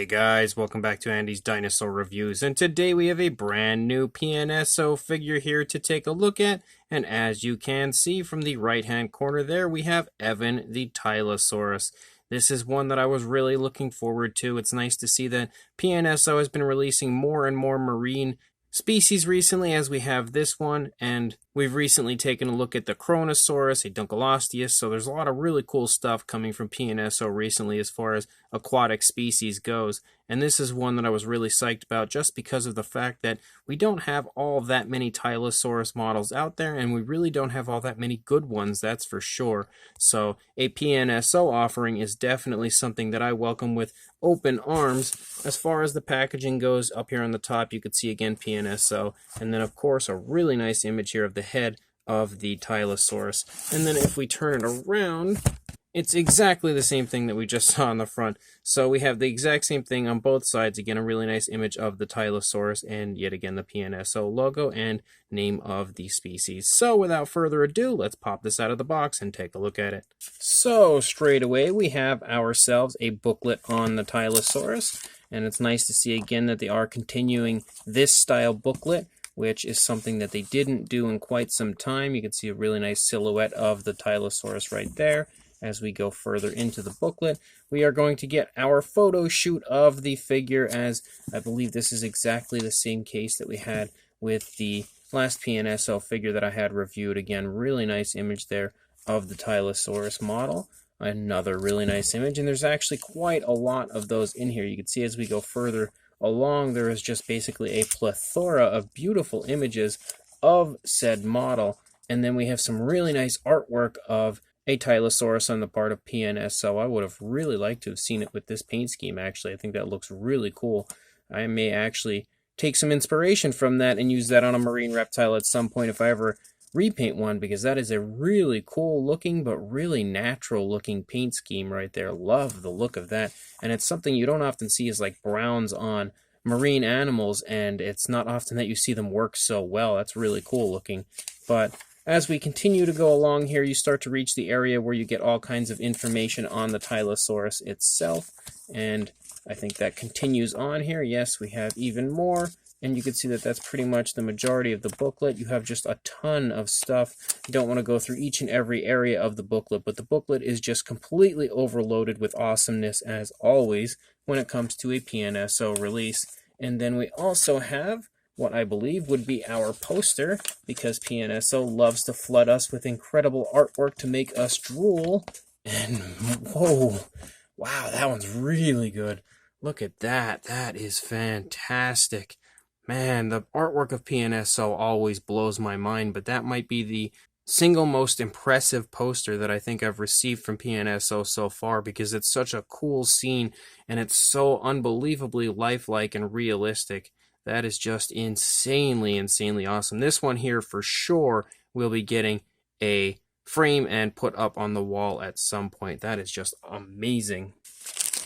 Hey guys, welcome back to Andy's Dinosaur Reviews, and today we have a brand new PNSO figure here to take a look at, and as you can see from the right hand corner there, we have Evan the Tylosaurus. This is one that I was really looking forward to. It's nice to see that PNSO has been releasing more and more marine species recently, as we have this one, and we've recently taken a look at the Kronosaurus, a Dunkleosteus, so there's a lot of really cool stuff coming from PNSO recently as far as aquatic species goes, and this is one that I was really psyched about just because of the fact that we don't have all that many Tylosaurus models out there, and we really don't have all that many good ones, that's for sure. So a PNSO offering is definitely something that I welcome with open arms. As far as the packaging goes, up here on the top you can see again PNSO, and then of course a really nice image here of the head of the Tylosaurus. And then if we turn it around, it's exactly the same thing that we just saw on the front. So we have the exact same thing on both sides. Again, a really nice image of the Tylosaurus, and yet again the PNSO logo and name of the species. So without further ado, let's pop this out of the box and take a look at it. So straight away we have ourselves a booklet on the Tylosaurus, and it's nice to see again that they are continuing this style booklet, which is something that they didn't do in quite some time. You can see a really nice silhouette of the Tylosaurus right there. As we go further into the booklet, we are going to get our photo shoot of the figure, as I believe this is exactly the same case that we had with the last PNSO figure that I had reviewed. Again, really nice image there of the Tylosaurus model. Another really nice image, and there's actually quite a lot of those in here. You can see as we go further along, there is just basically a plethora of beautiful images of said model, and then we have some really nice artwork of a Tylosaurus on the part of PNSO. I would have really liked to have seen it with this paint scheme, actually. I think that looks really cool. I may actually take some inspiration from that and use that on a marine reptile at some point if I ever repaint one, because that is a really cool looking but really natural looking paint scheme right there. Love the look of that, and it's something you don't often see is like browns on marine animals, and it's not often that you see them work so well. That's really cool looking. But as we continue to go along here, you start to reach the area where you get all kinds of information on the Tylosaurus itself, and I think that continues on here. Yes, we have even more, and you can see that that's pretty much the majority of the booklet. You have just a ton of stuff. You don't want to go through each and every area of the booklet, but the booklet is just completely overloaded with awesomeness as always when it comes to a PNSO release. And then we also have what I believe would be our poster, because PNSO loves to flood us with incredible artwork to make us drool. And whoa, wow, that one's really good. Look at that. That is fantastic. Man, the artwork of PNSO always blows my mind, but that might be the single most impressive poster that I think I've received from PNSO so far, because it's such a cool scene and it's so unbelievably lifelike and realistic. That is just insanely awesome. This one here for sure will be getting a frame and put up on the wall at some point. That is just amazing.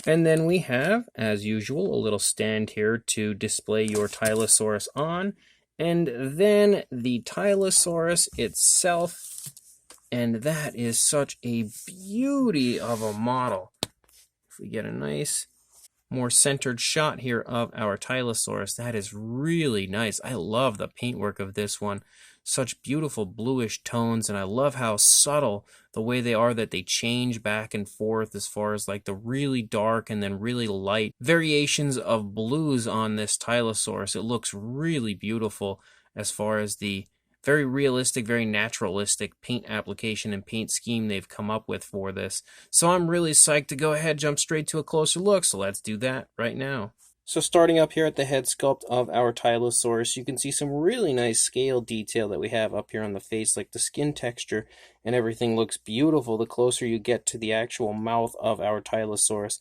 And then we have, as usual, a little stand here to display your Tylosaurus on. And then the Tylosaurus itself. And that is such a beauty of a model. If we get a nice, more centered shot here of our Tylosaurus, that is really nice. I love the paintwork of this one. Such beautiful bluish tones, and I love how subtle the way they are, that they change back and forth as far as like the really dark and then really light variations of blues on this Tylosaurus. It looks really beautiful as far as the very realistic, very naturalistic paint application and paint scheme they've come up with for this. So I'm really psyched to go ahead, jump straight to a closer look, so let's do that right now. So starting up here at the head sculpt of our Tylosaurus, you can see some really nice scale detail that we have up here on the face, like the skin texture and everything looks beautiful the closer you get to the actual mouth of our Tylosaurus.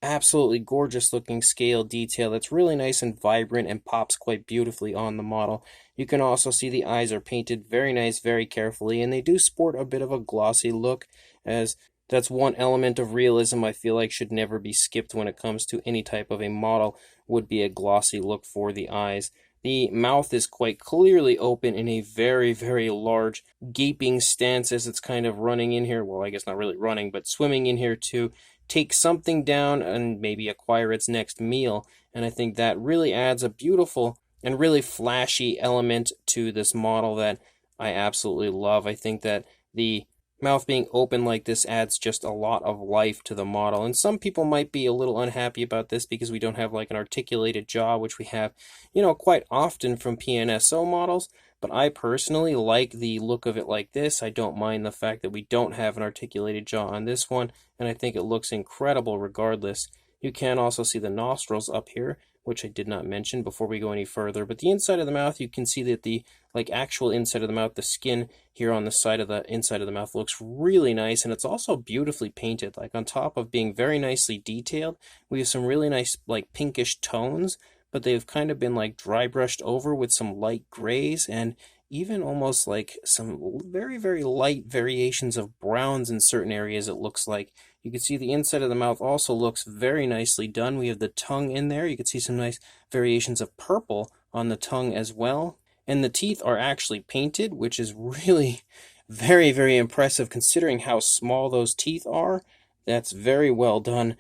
Absolutely gorgeous looking scale detail that's really nice and vibrant and pops quite beautifully on the model. You can also see the eyes are painted very nice, very carefully, and they do sport a bit of a glossy look, as that's one element of realism I feel like should never be skipped when it comes to any type of a model, would be a glossy look for the eyes. The mouth is quite clearly open in a very large gaping stance as it's kind of running in here. Well, I guess not really running, but swimming in here to take something down and maybe acquire its next meal. And I think that really adds a beautiful and really flashy element to this model that I absolutely love. I think that the mouth being open like this adds just a lot of life to the model. And some people might be a little unhappy about this because we don't have like an articulated jaw, which we have, quite often from PNSO models. But I personally like the look of it like this. I don't mind the fact that we don't have an articulated jaw on this one, and I think it looks incredible regardless. You can also see the nostrils up here, which I did not mention before we go any further. But the inside of the mouth, you can see that the actual inside of the mouth, the skin here on the side of the inside of the mouth looks really nice, and it's also beautifully painted. Like on top of being very nicely detailed, we have some really nice like pinkish tones, but they've kind of been like dry brushed over with some light grays and even almost like some very, very light variations of browns in certain areas, it looks like. You can see the inside of the mouth also looks very nicely done. We have the tongue in there. You can see some nice variations of purple on the tongue as well. And the teeth are actually painted, which is really very, very impressive considering how small those teeth are. That's very well done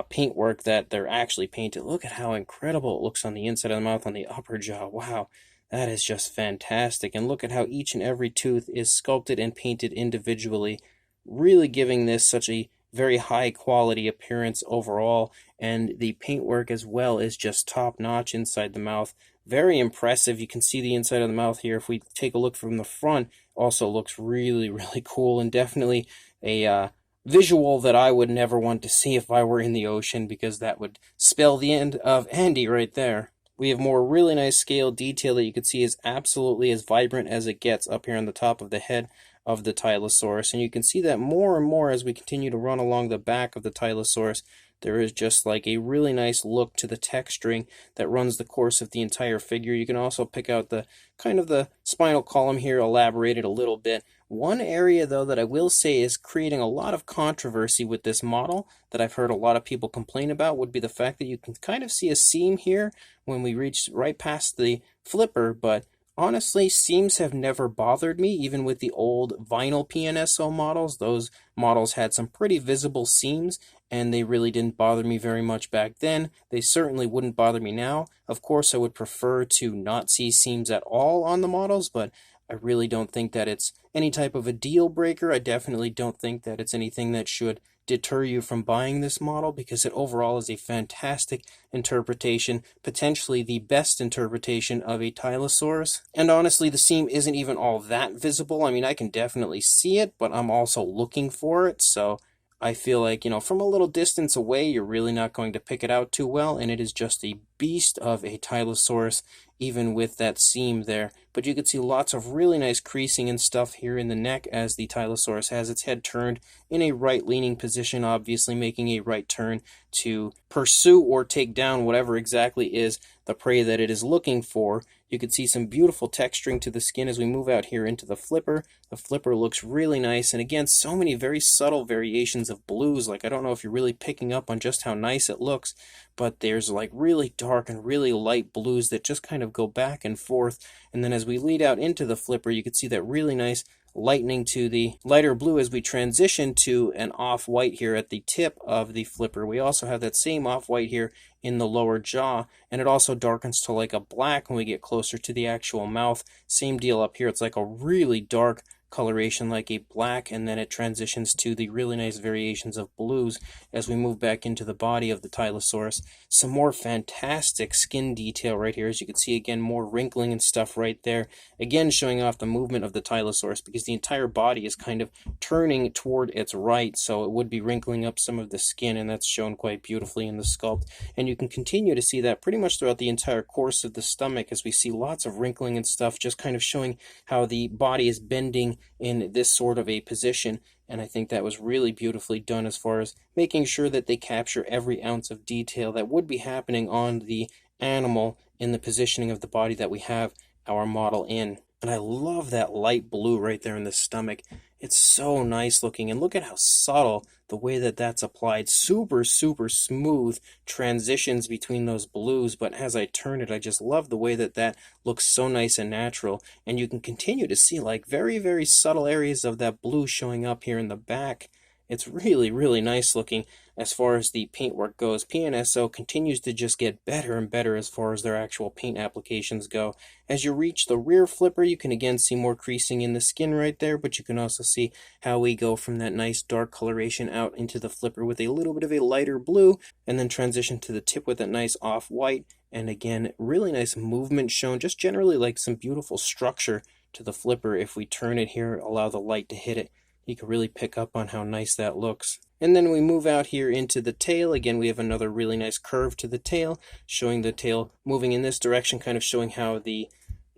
paintwork that they're actually painted. Look at how incredible it looks on the inside of the mouth, on the upper jaw. Wow, that is just fantastic. And look at how each and every tooth is sculpted and painted individually, really giving this such a very high quality appearance overall. And the paintwork as well is just top notch inside the mouth. Very impressive. You can see the inside of the mouth here. If we take a look from the front, also looks really, really cool, and definitely a visual that I would never want to see if I were in the ocean, because that would spell the end of Andy right there. We have more really nice scale detail that you can see is absolutely as vibrant as it gets up here on the top of the head of the Tylosaurus. And you can see that more and more as we continue to run along the back of the Tylosaurus. There is just like a really nice look to the texturing that runs the course of the entire figure. You can also pick out the kind of the spinal column here elaborated a little bit. One area, though, that I will say is creating a lot of controversy with this model that I've heard a lot of people complain about would be the fact that you can kind of see a seam here when we reach right past the flipper, but honestly, seams have never bothered me, even with the old vinyl PNSO models. Those models had some pretty visible seams, and they really didn't bother me very much back then. They certainly wouldn't bother me now. Of course, I would prefer to not see seams at all on the models, but I really don't think that it's any type of a deal breaker. I definitely don't think that it's anything that should deter you from buying this model, because it overall is a fantastic interpretation, potentially the best interpretation of a Tylosaurus. And honestly, the seam isn't even all that visible. I mean, I can definitely see it, but I'm also looking for it, so I feel like, from a little distance away, you're really not going to pick it out too well, and it is just a beast of a Tylosaurus, even with that seam there. But you can see lots of really nice creasing and stuff here in the neck as the Tylosaurus has its head turned in a right-leaning position, obviously making a right turn to pursue or take down whatever exactly is the prey that it is looking for. You can see some beautiful texturing to the skin as we move out here into the flipper. The flipper looks really nice, and again, so many very subtle variations of blues. Like, I don't know if you're really picking up on just how nice it looks, but there's like really dark and really light blues that just kind of go back and forth. And then as we lead out into the flipper, you can see that really nice lightening to the lighter blue as we transition to an off-white here at the tip of the flipper. We also have that same off-white here in the lower jaw, and it also darkens to like a black when we get closer to the actual mouth. Same deal up here. It's like a really dark coloration like a black, and then it transitions to the really nice variations of blues as we move back into the body of the Tylosaurus. Some more fantastic skin detail right here. As you can see, again, more wrinkling and stuff right there, again showing off the movement of the Tylosaurus, because the entire body is kind of turning toward its right, so it would be wrinkling up some of the skin, and that's shown quite beautifully in the sculpt. And you can continue to see that pretty much throughout the entire course of the stomach, as we see lots of wrinkling and stuff, just kind of showing how the body is bending in this sort of a position. And I think that was really beautifully done as far as making sure that they capture every ounce of detail that would be happening on the animal in the positioning of the body that we have our model in. And I love that light blue right there in the stomach. It's so nice looking, and look at how subtle the way that that's applied. Super, super smooth transitions between those blues, but as I turn it, I just love the way that that looks so nice and natural. And you can continue to see like very, very subtle areas of that blue showing up here in the back It's really, really nice looking as far as the paintwork goes. PNSO continues to just get better and better as far as their actual paint applications go. As you reach the rear flipper, you can again see more creasing in the skin right there, but you can also see how we go from that nice dark coloration out into the flipper with a little bit of a lighter blue, and then transition to the tip with that nice off-white. And again, really nice movement shown, just generally like some beautiful structure to the flipper. If we turn it here, allow the light to hit it, you can really pick up on how nice that looks. And then we move out here into the tail. Again, we have another really nice curve to the tail, showing the tail moving in this direction, kind of showing how the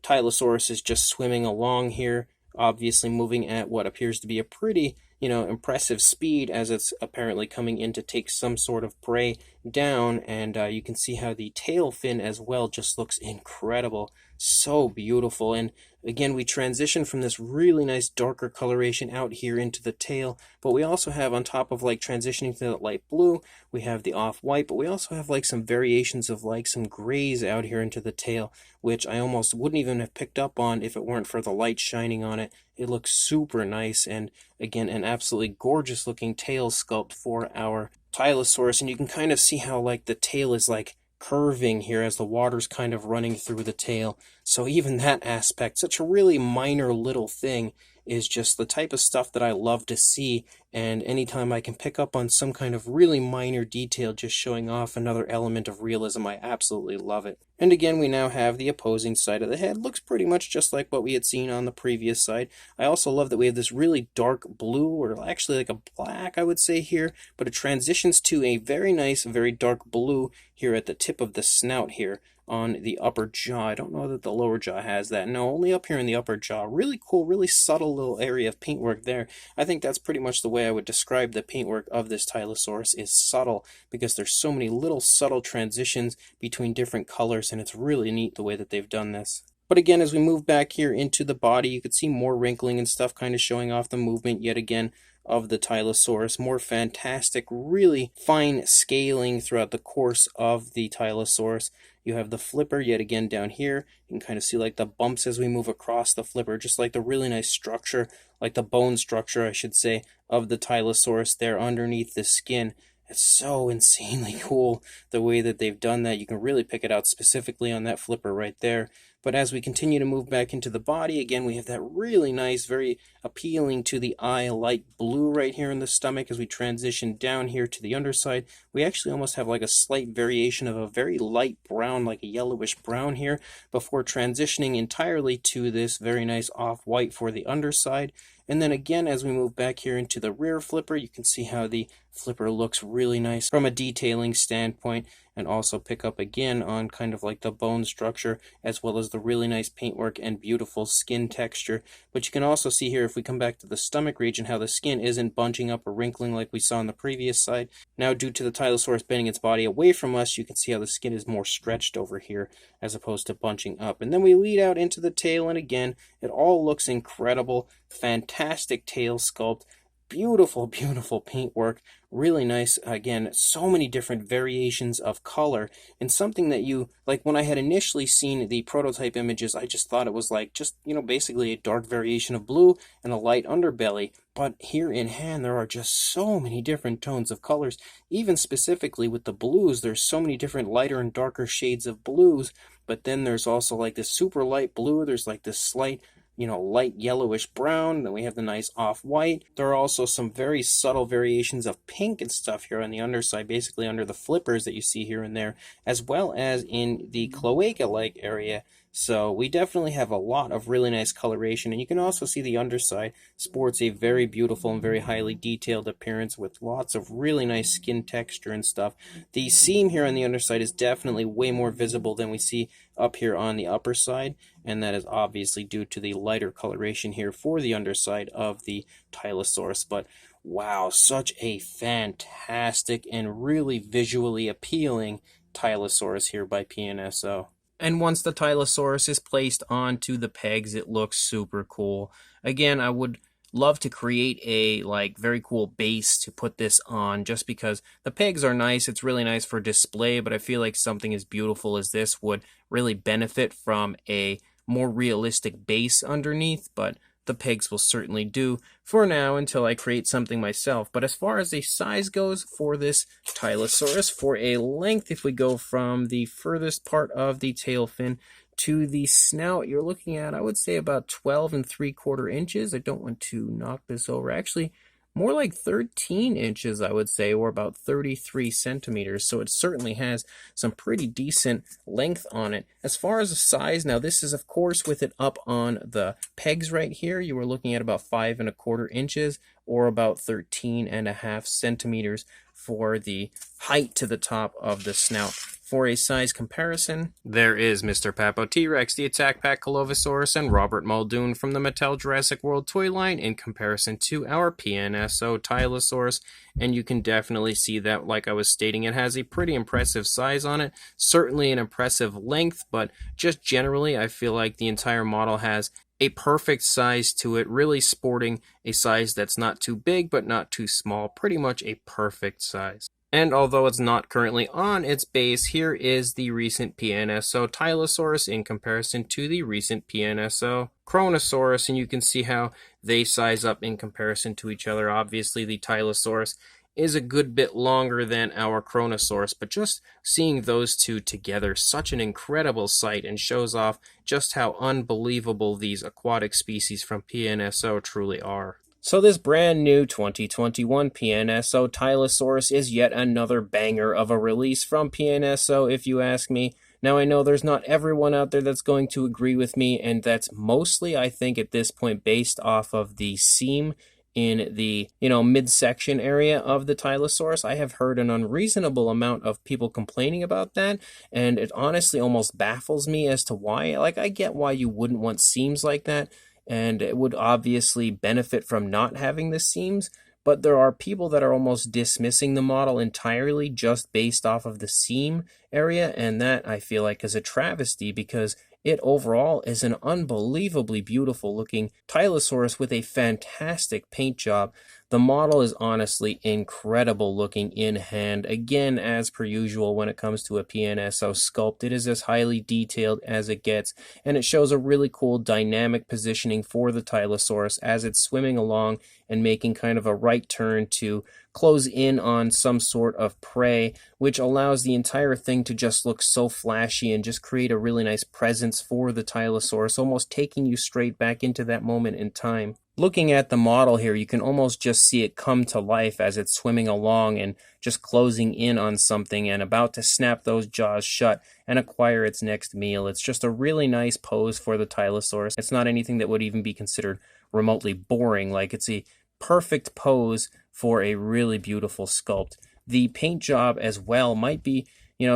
Tylosaurus is just swimming along here, obviously moving at what appears to be a pretty, impressive speed, as it's apparently coming in to take some sort of prey down. And you can see how the tail fin as well just looks incredible. So beautiful. And again, we transition from this really nice darker coloration out here into the tail, but we also have, on top of like transitioning to that light blue, we have the off-white, but we also have like some variations of like some grays out here into the tail, which I almost wouldn't even have picked up on if it weren't for the light shining on it. It looks super nice, and again, an absolutely gorgeous looking tail sculpt for our Tylosaurus. And you can kind of see how like the tail is like curving here as the water's kind of running through the tail. So even that aspect, such a really minor little thing, is just the type of stuff that I love to see. And anytime I can pick up on some kind of really minor detail just showing off another element of realism, I absolutely love it. And again, we now have the opposing side of the head. Looks pretty much just like what we had seen on the previous side. I also love that we have this really dark blue, or actually like a black, I would say here, but it transitions to a very nice, very dark blue here at the tip of the snout here on the upper jaw. I don't know that the lower jaw has that. No, only up here in the upper jaw. Really cool, really subtle little area of paintwork there. I think that's pretty much the way I would describe the paintwork of this Tylosaurus, is subtle, because there's so many little subtle transitions between different colors, and it's really neat the way that they've done this. But again, as we move back here into the body, you can see more wrinkling and stuff kind of showing off the movement yet again of the Tylosaurus. More fantastic, really fine scaling throughout the course of the Tylosaurus. You have the flipper yet again down here. You can kind of see like the bumps as we move across the flipper, just like the really nice structure, like the bone structure, I should say, of the Tylosaurus there underneath the skin. It's so insanely cool the way that they've done that. You can really pick it out specifically on that flipper right there. But as we continue to move back into the body, again, we have that really nice, very appealing to the eye light blue right here in the stomach. As we transition down here to the underside, we actually almost have like a slight variation of a very light brown, like a yellowish brown here, before transitioning entirely to this very nice off-white for the underside. And then again, as we move back here into the rear flipper, you can see how the flipper looks really nice from a detailing standpoint, and also pick up again on kind of like the bone structure, as well as the really nice paintwork and beautiful skin texture. But you can also see here, if we come back to the stomach region, how the skin isn't bunching up or wrinkling like we saw on the previous side. Now, due to the Tylosaurus bending its body away from us, you can see how the skin is more stretched over here as opposed to bunching up. And then we lead out into the tail, and again, it all looks incredible. Fantastic tail sculpt. Beautiful, beautiful paintwork. Really nice. Again, so many different variations of color, and something that you, like when I had initially seen the prototype images, I just thought it was like just, basically a dark variation of blue and a light underbelly. But here in hand, there are just so many different tones of colors. Even specifically with the blues, there's so many different lighter and darker shades of blues. But then there's also like this super light blue. There's like this slight light yellowish brown. Then we have the nice off-white. There are also some very subtle variations of pink and stuff here on the underside, basically under the flippers that you see here and there, as well as in the cloaca-like area. So we definitely have a lot of really nice coloration, and you can also see the underside sports a very beautiful and very highly detailed appearance with lots of really nice skin texture and stuff. The seam here on the underside is definitely way more visible than we see up here on the upper side, and that is obviously due to the lighter coloration here for the underside of the Tylosaurus. But wow, such a fantastic and really visually appealing Tylosaurus here by PNSO. And once the Tylosaurus is placed onto the pegs, it looks super cool. Again, I would love to create a very cool base to put this on, just because the pegs are nice. It's really nice for display, but I feel like something as beautiful as this would really benefit from a more realistic base underneath. But the pegs will certainly do for now until I create something myself. But as far as the size goes for this Tylosaurus, for a length, if we go from the furthest part of the tail fin to the snout, you're looking at, I would say, about 12 3/4 inches. I don't want to knock this over. Actually, more like 13 inches, I would say, or about 33 centimeters. So it certainly has some pretty decent length on it. As far as the size, now this is, of course, with it up on the pegs right here, you were looking at about 5 1/4 inches or about 13.5 centimeters for the height to the top of the snout. For a size comparison, there is Mr. Papo T-Rex, the Attack Pack Colovosaurus, and Robert Muldoon from the Mattel Jurassic World toy line in comparison to our PNSO Tylosaurus. And you can definitely see that, like I was stating, it has a pretty impressive size on it. Certainly an impressive length, but just generally, I feel like the entire model has a perfect size to it, really sporting a size that's not too big but not too small, pretty much a perfect size. And although it's not currently on its base, here is the recent PNSO Tylosaurus in comparison to the recent PNSO Kronosaurus, and you can see how they size up in comparison to each other. Obviously, the Tylosaurus is a good bit longer than our Kronosaurus, but just seeing those two together, such an incredible sight, and shows off just how unbelievable these aquatic species from PNSO truly are. So this brand new 2021 PNSO Tylosaurus is yet another banger of a release from PNSO, if you ask me. Now, I know there's not everyone out there that's going to agree with me, and that's mostly, I think, at this point, based off of the seam in the, midsection area of the Tylosaurus. I have heard an unreasonable amount of people complaining about that, and it honestly almost baffles me as to why. Like, I get why you wouldn't want seams like that, and it would obviously benefit from not having the seams, but there are people that are almost dismissing the model entirely just based off of the seam area, and that I feel like is a travesty because it overall is an unbelievably beautiful looking Tylosaurus with a fantastic paint job. The model is honestly incredible looking in hand. Again, as per usual when it comes to a PNSO sculpt, it is as highly detailed as it gets, and it shows a really cool dynamic positioning for the Tylosaurus as it's swimming along and making kind of a right turn to close in on some sort of prey, which allows the entire thing to just look so flashy and just create a really nice presence for the Tylosaurus, almost taking you straight back into that moment in time. Looking at the model here, you can almost just see it come to life as it's swimming along and just closing in on something and about to snap those jaws shut and acquire its next meal. It's just a really nice pose for the Tylosaurus. It's not anything that would even be considered remotely boring. Like, it's a perfect pose for a really beautiful sculpt. The paint job as well might be,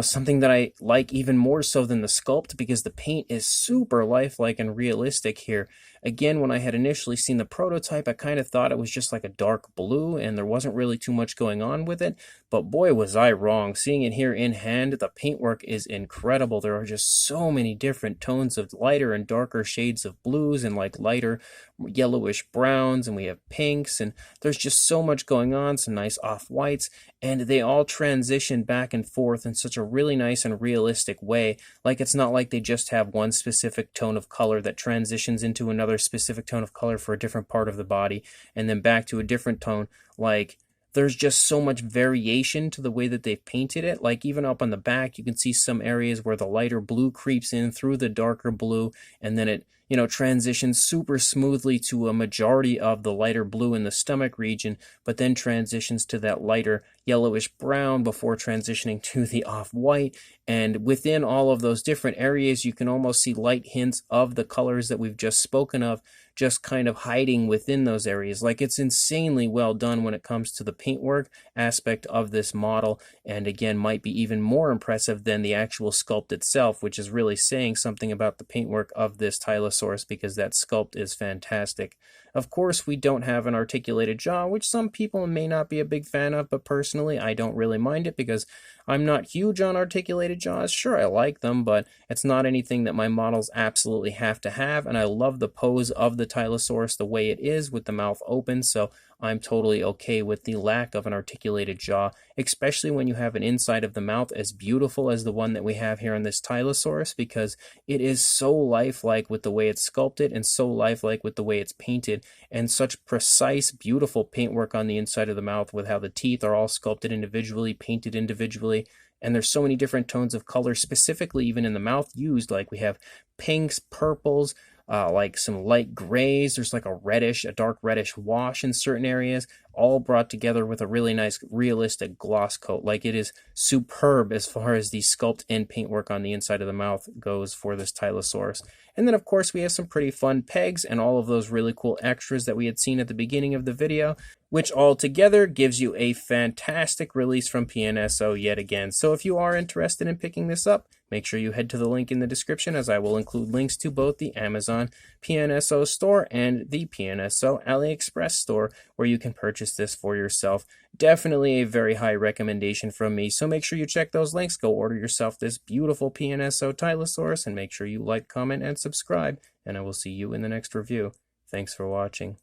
something that I like even more so than the sculpt because the paint is super lifelike and realistic here. Again, when I had initially seen the prototype, I kind of thought it was just like a dark blue and there wasn't really too much going on with it, but boy was I wrong. Seeing it here in hand, the paintwork is incredible. There are just so many different tones of lighter and darker shades of blues and like lighter yellowish browns, and we have pinks, and there's just so much going on, some nice off-whites, and they all transition back and forth in such a really nice and realistic way. Like, it's not like they just have one specific tone of color that transitions into another specific tone of color for a different part of the body and then back to a different tone. Like, there's just so much variation to the way that they've painted it. Like, even up on the back, you can see some areas where the lighter blue creeps in through the darker blue, and then it transitions super smoothly to a majority of the lighter blue in the stomach region, but then transitions to that lighter yellowish brown before transitioning to the off-white. And within all of those different areas, you can almost see light hints of the colors that we've just spoken of, just kind of hiding within those areas. Like, it's insanely well done when it comes to the paintwork aspect of this model, and again, might be even more impressive than the actual sculpt itself, which is really saying something about the paintwork of this Tylosaurus because that sculpt is fantastic. Of course, we don't have an articulated jaw, which some people may not be a big fan of, but personally, I don't really mind it because I'm not huge on articulated jaws. Sure, I like them, but it's not anything that my models absolutely have to have, and I love the pose of the Tylosaurus the way it is with the mouth open, so I'm totally okay with the lack of an articulated jaw, especially when you have an inside of the mouth as beautiful as the one that we have here on this Tylosaurus, because it is so lifelike with the way it's sculpted and so lifelike with the way it's painted, and such precise, beautiful paintwork on the inside of the mouth with how the teeth are all sculpted individually, painted individually, and there's so many different tones of color, specifically even in the mouth used, like we have pinks, purples, like some light grays. There's like a dark reddish wash in certain areas, all brought together with a really nice realistic gloss coat. Like, it is superb as far as the sculpt and paintwork on the inside of the mouth goes for this Tylosaurus. And then of course we have some pretty fun pegs and all of those really cool extras that we had seen at the beginning of the video, which all together gives you a fantastic release from PNSO yet again. So if you are interested in picking this up, make sure you head to the link in the description, as I will include links to both the Amazon PNSO store and the PNSO Aliexpress store, where you can purchase this for yourself. Definitely a very high recommendation from me, so make sure you check those links. Go order yourself this beautiful PNSO Tylosaurus, and make sure you like, comment, and subscribe, and I will see you in the next review. Thanks for watching.